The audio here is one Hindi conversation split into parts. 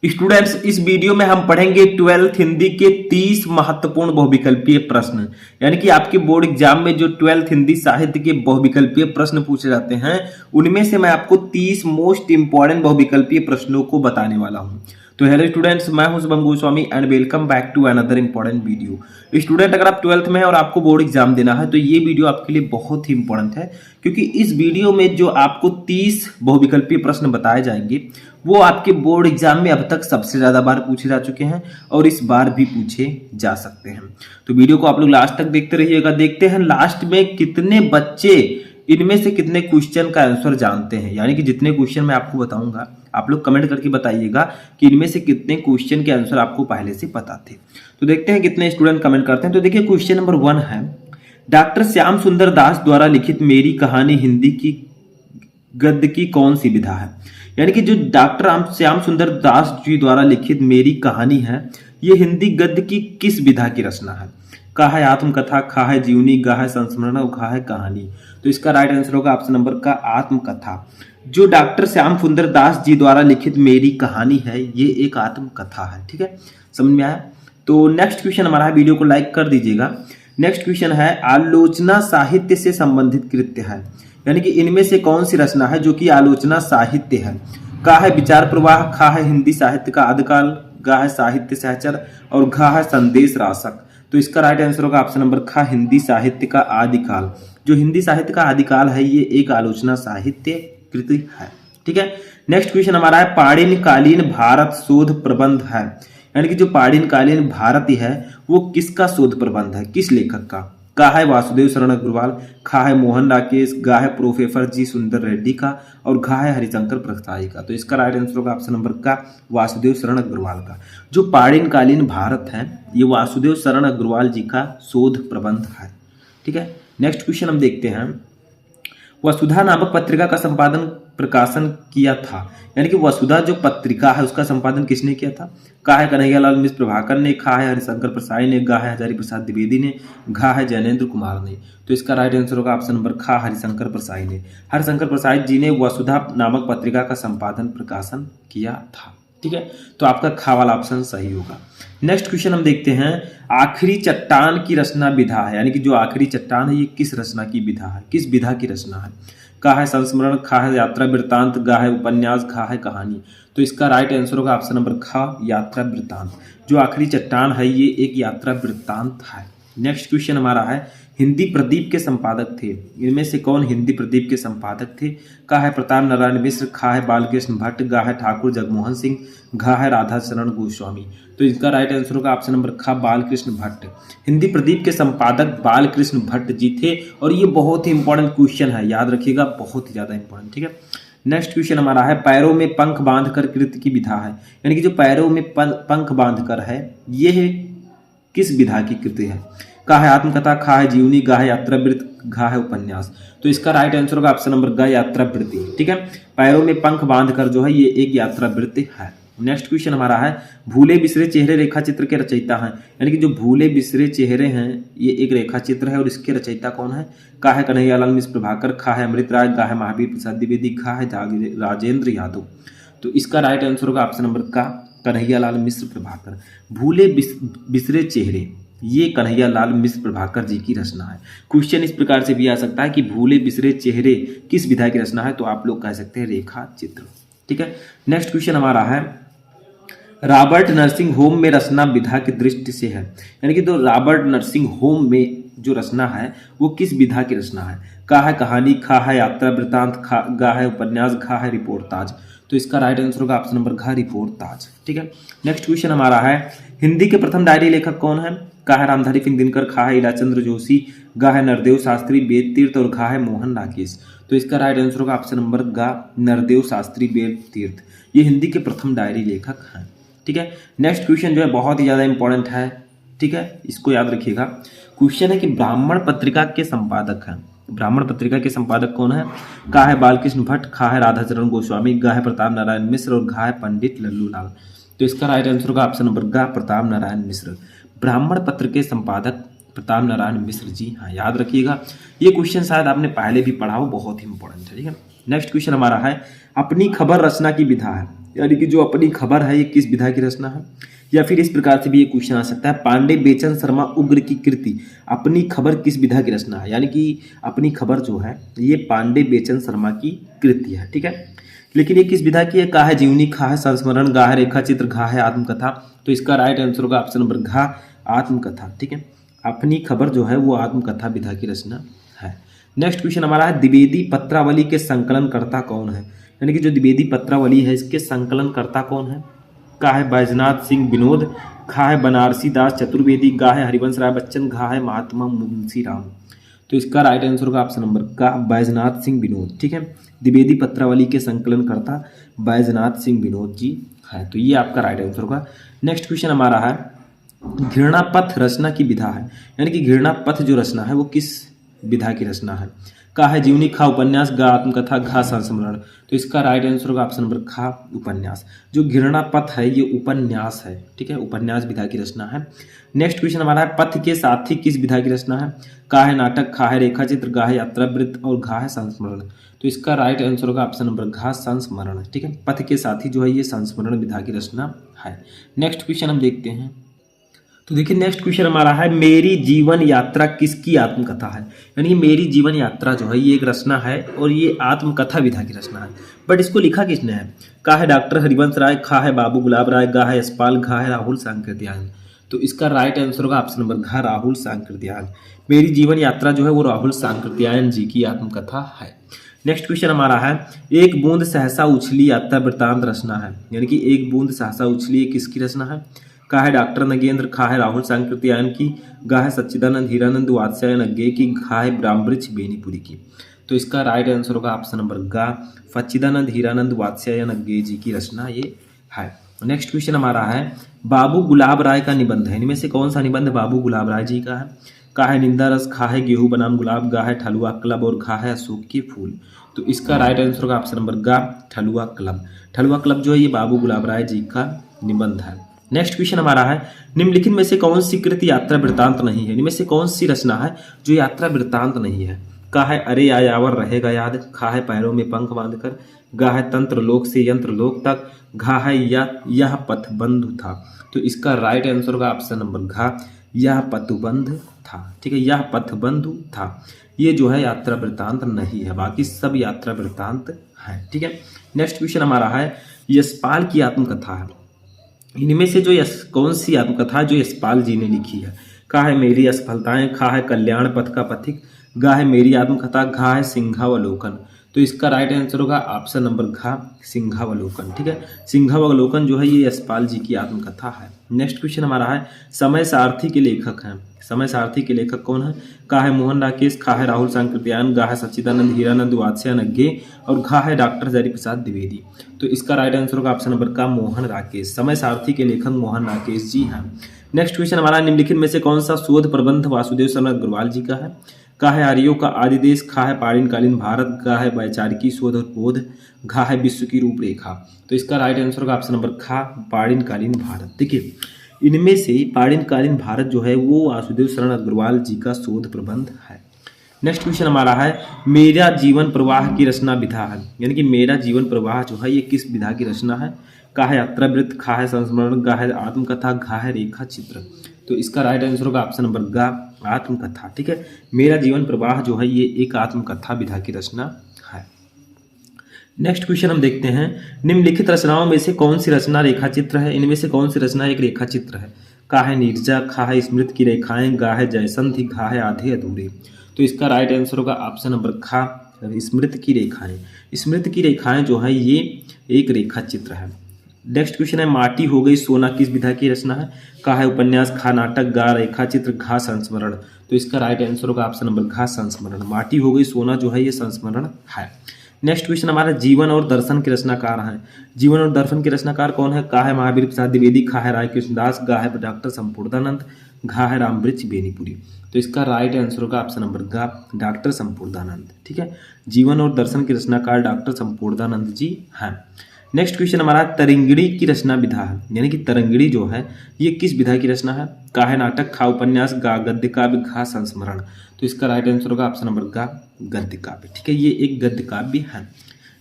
स्टूडेंट्स, इस वीडियो में हम पढ़ेंगे 12th हिंदी के 30 महत्वपूर्ण बहुविकल्पीय प्रश्न। यानी कि आपके बोर्ड एग्जाम में जो 12th हिंदी साहित्य के बहुविकल्पीय प्रश्न पूछे जाते हैं, उनमें से मैं आपको 30 मोस्ट इंपॉर्टेंट बहुविकल्पीय प्रश्नों को बताने वाला हूं। तो हेलो स्टूडेंट्स, मैं हूं Shubham Goswami and welcome back to another important video. Student, अगर आप 12th में हैं और आपको बोर्ड एग्जाम देना है तो ये वीडियो आपके लिए बहुत ही इंपॉर्टेंट है, क्योंकि इस वीडियो में जो आपको 30 बहुविकल्पीय प्रश्न बताए जाएंगे वो आपके बोर्ड एग्जाम में अब तक सबसे ज्यादा बार पूछे जा चुके हैं और इस बार भी पूछे जा सकते हैं। तो वीडियो को आप लोग लास्ट तक देखते रहिएगा। देखते हैं लास्ट में कितने बच्चे इनमें से कितने क्वेश्चन का आंसर जानते हैं। यानी कि जितने क्वेश्चन मैं आपको बताऊंगा आप लोग कमेंट करके बताइएगा कि इनमें से कितने क्वेश्चन के आंसर आपको पहले से पता थे। तो देखते हैं कितने स्टूडेंट कमेंट करते हैं। तो देखिए, क्वेश्चन नंबर 1 है, डॉक्टर श्याम सुंदर दास द्वारा लिखित मेरी कहानी हिंदी की गद्य की कौन सी विधा है। यानी कि जो डॉक्टर श्याम सुंदर दास जी द्वारा लिखित मेरी कहानी है, ये हिंदी गद्य की किस विधा की रचना है। का है आत्मकथा, खा है जीवनी, गा है संस्मरण और खा है कहानी। तो इसका राइट आंसर होगा ऑप्शन नंबर का आत्मकथा। जो डॉक्टर श्याम सुंदर दास जी द्वारा लिखित मेरी कहानी है, ये एक आत्मकथा है। ठीक है, समझ में आया। तो नेक्स्ट क्वेश्चन हमारा है, वीडियो को लाइक कर दीजिएगा। नेक्स्ट क्वेश्चन है, आलोचना साहित्य से संबंधित कृत्य है। यानी कि इनमें से कौन सी रचना है जो कि आलोचना साहित्य है। का है विचार प्रवाह, खा है हिंदी साहित्य का आदिकाल, गा है साहित्य सहचर और घा है संदेश राशक। तो इसका राइट आंसर होगा ऑप्शन नंबर खा, हिंदी साहित्य का आदिकाल। जो हिंदी साहित्य का आदिकाल है, ये एक आलोचना साहित्य कृति है। ठीक है, नेक्स्ट क्वेश्चन हमारा है, पाणिनिकालीन भारत शोध प्रबंध है। यानी कि जो पाणिनिकालीन भारती है वो किसका शोध प्रबंध है, किस लेखक का है वासुदेव शरण अग्रवाल, खा है मोहन राकेश, गा है प्रोफेसर जी सुंदर रेड्डी का और घा है हरिशंकर प्रसाई का। तो इसका राइट आंसर होगा ऑप्शन नंबर का वासुदेव शरण अग्रवाल का। जो पाणिनिकालीन भारत है, ये वासुदेव शरण अग्रवाल जी का शोध प्रबंध है। ठीक है, नेक्स्ट क्वेश्चन हम देखते हैं, वसुधा नामक पत्रिका का संपादन प्रकाशन किया था। यानी कि वसुधा जो पत्रिका है उसका संपादन किसने किया था। का है कन्हैयालाल मिश्र प्रभाकर ने, खा है हरिशंकर प्रसाई ने, गा है हजारी प्रसाद द्विवेदी ने, घा है जैनेन्द्र कुमार ने। तो इसका राइट आंसर होगा ऑप्शन नंबर खा, हरिशंकर प्रसाई ने। हरिशंकर प्रसाद जी ने वसुधा नामक पत्रिका का संपादन प्रकाशन किया था। ठीक है, तो आपका खा वाला ऑप्शन सही होगा। नेक्स्ट क्वेश्चन हम देखते हैं, आखिरी चट्टान की रचना विधा है। यानी कि जो आखिरी चट्टान है ये किस रचना की विधा है, किस विधा की रचना है। का है संस्मरण, खा है यात्रा वृत्तांत, गा है उपन्यास, घा है कहानी। तो इसका राइट आंसर होगा ऑप्शन नंबर खा, यात्रा वृत्तांत। जो आखिरी चट्टान है ये एक यात्रा वृत्तांत है। नेक्स्ट क्वेश्चन हमारा है, हिंदी प्रदीप के संपादक थे। इनमें से कौन हिंदी प्रदीप के संपादक थे। का है प्रताप नारायण मिश्र, खा है बालकृष्ण भट्ट, गा है ठाकुर जगमोहन सिंह, घा है राधा चरण गोस्वामी। तो इसका राइट आंसर होगा ऑप्शन नंबर खा, बालकृष्ण भट्ट। हिंदी प्रदीप के संपादक बालकृष्ण भट्ट जी थे और ये बहुत ही इंपॉर्टेंट क्वेश्चन है, याद रखिएगा, बहुत ही ज्यादा इंपॉर्टेंट। ठीक है, नेक्स्ट क्वेश्चन हमारा है, पैरों में पंख बांधकर कृत्य की विधा है। यानी कि जो पैरों में पंख बांधकर है, ये किस विधा की कृति है। का है आत्मकथा, खा है जीवनी, गा है यात्रावृत्त, घा है उपन्यास। तो इसका राइट आंसर होगा ऑप्शन नंबर ग, यात्रावृत्ति। ठीक है, पैरों में पंख बांधकर जो है ये एक यात्रावृत्ति है। नेक्स्ट क्वेश्चन हमारा है, भूले बिसरे चेहरे रेखा चित्र के रचयिता हैं। यानी कि जो भूले बिसरे चेहरे हैं ये एक रेखा चित्र है और इसके रचयिता कौन है। का है कन्हैयालाल मिश्र प्रभाकर, खा है अमृत राय, गा है महावीर प्रसाद द्विवेदी, घा है राजेंद्र यादव। तो इसका राइट आंसर होगा ऑप्शन नंबर का, कन्हैयालाल मिश्र प्रभाकर। भूले बिसरे चेहरे ये कन्हैयालाल मिश्र प्रभाकर जी की रचना है। क्वेश्चन इस प्रकार से भी आ सकता है कि भूले बिसरे चेहरे किस विधा की रचना है, तो आप लोग कह सकते हैं रेखा चित्र। ठीक है, नेक्स्ट क्वेश्चन हमारा है, रॉबर्ट नर्सिंग होम में रचना विधा की दृष्टि से है। यानी कि जो रॉबर्ट नर्सिंग होम में जो रचना है वो किस विधा की रचना है। का है कहानी, खा है यात्रा वृत्तांत, गा है उपन्यास, घा है रिपोर्टाज। तो इसका राइट आंसर होगा ऑप्शन नंबर घा, रिपोर्टाज। ठीक है, नेक्स्ट क्वेश्चन हमारा है, हिंदी के प्रथम डायरी लेखक कौन है। का है रामधारी सिंह दिनकर, खा है इलाचंद्र जोशी, गा है नरदेव शास्त्री वेद तीर्थ और घा है मोहन राकेश। तो इसका राइट आंसर होगा ऑप्शन नंबर गा, नरदेव शास्त्री वेद तीर्थ। ये हिंदी के प्रथम डायरी लेखक हैं। ठीक है, नेक्स्ट क्वेश्चन जो है बहुत ही ज्यादा इंपॉर्टेंट है। ठीक है, इसको याद रखिएगा। क्वेश्चन है कि ब्राह्मण पत्रिका के संपादक हैं। ब्राह्मण पत्रिका के संपादक कौन है। का है बालकृष्ण भट्ट, खा है राधा चरण गोस्वामी, गा है प्रताप नारायण मिश्र और घा है पंडित लल्लू लाल। तो इसका राइट आंसर होगा ऑप्शन नंबर गा, प्रताप नारायण मिश्र। ब्राह्मण पत्र के संपादक प्रताप नारायण मिश्र जी। हाँ, याद रखिएगा, ये क्वेश्चन शायद आपने पहले भी पढ़ा हो, बहुत ही इंपॉर्टेंट है। ठीक है, नेक्स्ट क्वेश्चन हमारा है अपनी खबर रचना की विधा है, यानी कि जो अपनी खबर है ये किस विधा की रचना है। या फिर इस प्रकार से भी ये क्वेश्चन आ सकता है पांडे बेचन शर्मा उग्र की कृति अपनी खबर किस विधा की रचना है, यानी कि अपनी खबर जो है ये पांडे बेचन शर्मा की कृति है, ठीक है। लेकिन ये किस विधा की है, का है जीवनी, खा है संस्मरण, गा है रेखा चित्र, घा है आत्मकथा। तो इसका राइट आंसर होगा ऑप्शन नंबर घा, आत्मकथा, ठीक है। अपनी खबर जो है वो आत्मकथा विधा की रचना है। नेक्स्ट क्वेश्चन हमारा है द्विवेदी पत्रावली के संकलनकर्ता कौन है, यानी कि जो द्विवेदी पत्रावली है इसके संकलनकर्ता कौन है। का है बैजनाथ सिंह विनोद, खा है बनारसी दास चतुर्वेदी, गा है हरिवंश राय बच्चन, घा है महात्मा मुंशी राम। तो इसका राइट आंसर होगा ऑप्शन नंबर का बैजनाथ सिंह विनोद, ठीक है। द्विवेदी पत्रावली के संकलनकर्ता बैजनाथ सिंह विनोद जी है, तो ये आपका राइट आंसर होगा। नेक्स्ट क्वेश्चन हमारा है घृणा पथ रचना की विधा है, यानी कि घृणा पथ जो रचना है वो किस विधा की रचना है। का है जीवनी, खा उपन्यास, गा आत्मकथा, घा संस्मरण। तो इसका राइट आंसर होगा ऑप्शन नंबर खा उपन्यास। जो घृणा पथ है ये उपन्यास है, ठीक है, उपन्यास विधा की रचना है। नेक्स्ट क्वेश्चन हमारा है पथ के साथी किस विधा की रचना है। का है नाटक, खा है रेखा चित्र, गा है यात्रावृत्त और घा है संस्मरण। तो इसका राइट आंसर होगा ऑप्शन नंबर घा संस्मरण, ठीक है। पथ के साथी जो है ये संस्मरण विधा की रचना है। नेक्स्ट क्वेश्चन हम देखते हैं, तो देखिए नेक्स्ट क्वेश्चन हमारा है मेरी जीवन यात्रा किसकी आत्मकथा है, यानी कि मेरी जीवन यात्रा जो है ये एक रचना है और ये आत्मकथा विधा की रचना है। बट इसको लिखा किसने है। का है डॉक्टर हरिवंश राय, खा है बाबू गुलाब राय, गा है यशपाल, घा है राहुल सांकृत्यायन। तो इसका राइट आंसर होगा ऑप्शन नंबर घा राहुल सांकृत्यायन। मेरी जीवन यात्रा जो है वो राहुल सांकृत्यायन जी की आत्मकथा है। नेक्स्ट क्वेश्चन हमारा है एक बूंद सहसा उछली यात्रा वृत्तांत रचना है, यानी कि एक बूंद सहसा उछली किसकी रचना है। का है डॉक्टर नगेंद्र, खा है राहुल सांकृत्यायन की, गा है सच्चिदानंद हीरानंद वात्स्यायन अज्ञे की, घा है ब्राह्मृक्ष बेनीपुरी की। तो इसका राइट आंसर होगा ऑप्शन नंबर गा सच्चिदानंद हीरानंद वात्स्यायन अज्ञे जी की रचना ये है। नेक्स्ट क्वेश्चन हमारा है बाबू गुलाब राय का निबंध है, इनमें से कौन सा निबंध बाबू गुलाब राय जी का है। का है निंदा रस, खा है गेहूं बनाम गुलाब, गा है ठलुआ क्लब और घा है अशोक के फूल। तो इसका राइट आंसर होगा ऑप्शन नंबर गा ठलुआ क्लब। ठलुआ क्लब जो है ये बाबू गुलाब राय जी का निबंध है। नेक्स्ट क्वेश्चन हमारा है निम्नलिखित में से कौन सी कृति यात्रा वृत्तांत नहीं है, इनमें से कौन सी रचना है जो यात्रा वृत्तांत नहीं है। का है अरे आयावर रहेगा याद, खा है पैरों में पंख बांधकर, गा है तंत्र लोक से यंत्र लोक तक, घा है यह पथबंध था। तो इसका राइट आंसर होगा ऑप्शन नंबर घा यह पथबंध था, ठीक है, यह पथबंध था। ये जो है यात्रा वृत्तांत नहीं है, बाकी सब यात्रा वृत्तांत है, ठीक है। नेक्स्ट क्वेश्चन हमारा है यशपाल की आत्मकथा है, इनमें से जो कौन सी आत्मकथा जो यशपाल जी ने लिखी है। का है मेरी असफलताएं, खा है कल्याण पथ का पथिक, गा है मेरी आत्मकथा, घा है सिंहावलोकन। तो इसका राइट आंसर होगा ऑप्शन नंबर घा सिंहावलोकन, ठीक है। सिंहावलोकन जो है ये यशपाल जी की आत्मकथा है। नेक्स्ट क्वेश्चन हमारा है समय सारथी के लेखक हैं, समय सारथी के लेखक कौन है। का है मोहन राकेश, खा है राहुल सांकृत्यायन, गा है सच्चिदानंद हीरानंद वात्स्यायन अज्ञे और घा है डॉक्टर हरि प्रसाद द्विवेदी। तो इसका राइट आंसर होगा ऑप्शन नंबर का मोहन राकेश। समय सारथी के लेखक मोहन राकेश जी हैं। नेक्स्ट क्वेश्चन हमारा निम्नलिखित में से कौन सा शोध प्रबंध वासुदेव शरण अग्रवाल जी का है। का है आर्यों का आदि देश, खा है पाणिनकालीन भारत, गा है वैचारिकी शोध और बोध, घा है विश्व की रूपरेखा। तो इसका राइट आंसर होगा ऑप्शन नंबर खा पाणिनकालीन भारत। देखिए इनमें से पाणिनकालीन भारत जो है वो वासुदेव शरण अग्रवाल जी का शोध प्रबंध है। नेक्स्ट क्वेश्चन हमारा है मेरा जीवन प्रवाह की रचना विधा है, यानी कि मेरा जीवन प्रवाह जो है ये किस विधा की रचना है। का है यात्रावृत्त, खा है संस्मरण, गा है आत्मकथा, घा है रेखा चित्र। तो इसका राइट आंसर होगा ऑप्शन नंबर गा आत्मकथा, ठीक है। मेरा जीवन प्रवाह जो है ये एक आत्मकथा विधा की रचना है। नेक्स्ट क्वेश्चन हम देखते हैं निम्नलिखित रचनाओं में से कौन सी रचना रेखा चित्र है, इनमें से कौन सी रचना एक रेखा चित्र है। का है नीरजा, खा है स्मृत की रेखाएं, गा है जयसंधि, घा है आधे अधूरे। तो इसका राइट आंसर होगा ऑप्शन नंबर खा स्मृत की रेखाएं। स्मृत की रेखाएं जो है ये एक रेखा चित्र है। नेक्स्ट क्वेश्चन है माटी हो गई सोना किस विधा की रचना है। का है उपन्यास, खा नाटक, गा रेखा चित्र, घा संस्मरण। तो इसका राइट आंसर होगा ऑप्शन नंबर घा संस्मरण। माटी हो गई सोना जो है ये संस्मरण है। नेक्स्ट क्वेश्चन हमारा जीवन और दर्शन के रचनाकार हैं। जीवन और दर्शन के रचनाकार कौन है। का है महावीर प्रसाद द्विवेदी, खा है राय कृष्णदास, गा है डॉक्टर संपूर्णानंद, घा है रामवृक्ष बेनीपुरी। तो इसका राइट आंसर होगा ऑप्शन नंबर गा डॉक्टर संपूर्णानंद, ठीक है। जीवन और दर्शन के रचनाकार डॉक्टर संपूर्णानंद जी हैं। नेक्स्ट क्वेश्चन हमारा तरंगिणी की रचना विधा है, यानी कि तरंगिणी जो है ये किस विधा की रचना है। का है नाटक, खा उपन्यास, गा गद्य काव्य, घा संस्मरण। तो इसका राइट आंसर होगा ऑप्शन नंबर गा गद्य काव्य, ठीक है। ये एक गद्य काव्य है।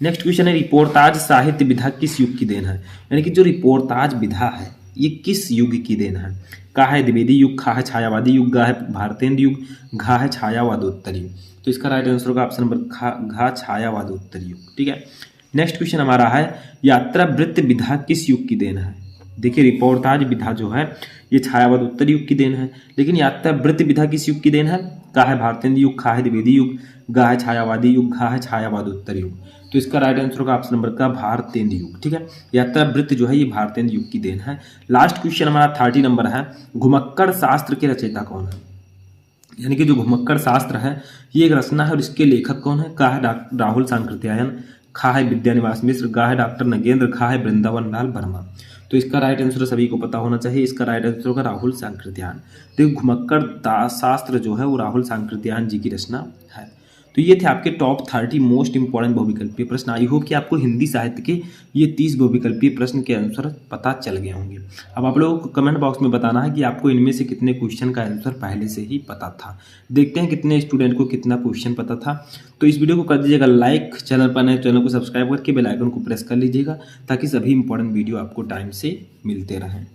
नेक्स्ट क्वेश्चन है रिपोर्टाज साहित्य विधा किस युग की देन है। यानी कि जो रिपोर्टाज विधा है ये किस युग की देन है। का है द्विवेदी युग, खा है छायावादी युग, गा है भारतेंद्र युग, घा है छायावादोत्तर युग। तो इसका राइट आंसर होगा ऑप्शन नंबर घा छायावादोत्तर युग। ठीक है, नेक्स्ट क्वेश्चन हमारा है यात्रा वृत्त विधा किस युग की देन है। देखिए रिपोर्टाज विधा जो है ये छायावादोत्तर युग की देन है, लेकिन यात्रा वृत्त विधा किस युग की देन है। का है भारतेंद्र युग, खा है द्विवेदी युग, गा है छायावादी युग, घा है छायावादोत्तर युग। तो इसका राइट आंसर होगा ऑप्शन नंबर का भारतेंद्र युग। ठीक है, यात्रा वृत्त जो है ये भारतेंद्र युग की देन है। लास्ट क्वेश्चन हमारा 30 नंबर है घुमक्कड़ शास्त्र के रचयिता कौन है। यानी कि जो घुमक्कड़ शास्त्र है ये एक रचना है और इसके लेखक कौन है। का है राहुल सांकृत्यायन, खा है विद्यानिवास मिश्र, गा है डॉक्टर नगेंद्र, खा है वृंदावन लाल वर्मा। तो इसका राइट आंसर सभी को पता होना चाहिए, इसका राइट आंसर होगा राहुल सांकृत्यायन। तो घुमक्कड़ शास्त्र जो है वो राहुल सांकृत्यायन जी की रचना है। तो ये थे आपके टॉप 30 मोस्ट इंपॉर्टेंट बहुविकल्पीय प्रश्न। आई होप कि आपको हिंदी साहित्य के ये 30 बहुविकल्पीय प्रश्न के आंसर पता चल गए होंगे। अब आप लोगों को कमेंट बॉक्स में बताना है कि आपको इनमें से कितने क्वेश्चन का आंसर पहले से ही पता था। देखते हैं कितने स्टूडेंट को कितना क्वेश्चन पता था। तो इस वीडियो को कर दीजिएगा लाइक, चैनल पर नए चैनल को सब्सक्राइब करके बेल आइकन को प्रेस कर लीजिएगा ताकि सभी इंपॉर्टेंट वीडियो आपको टाइम से मिलते रहें।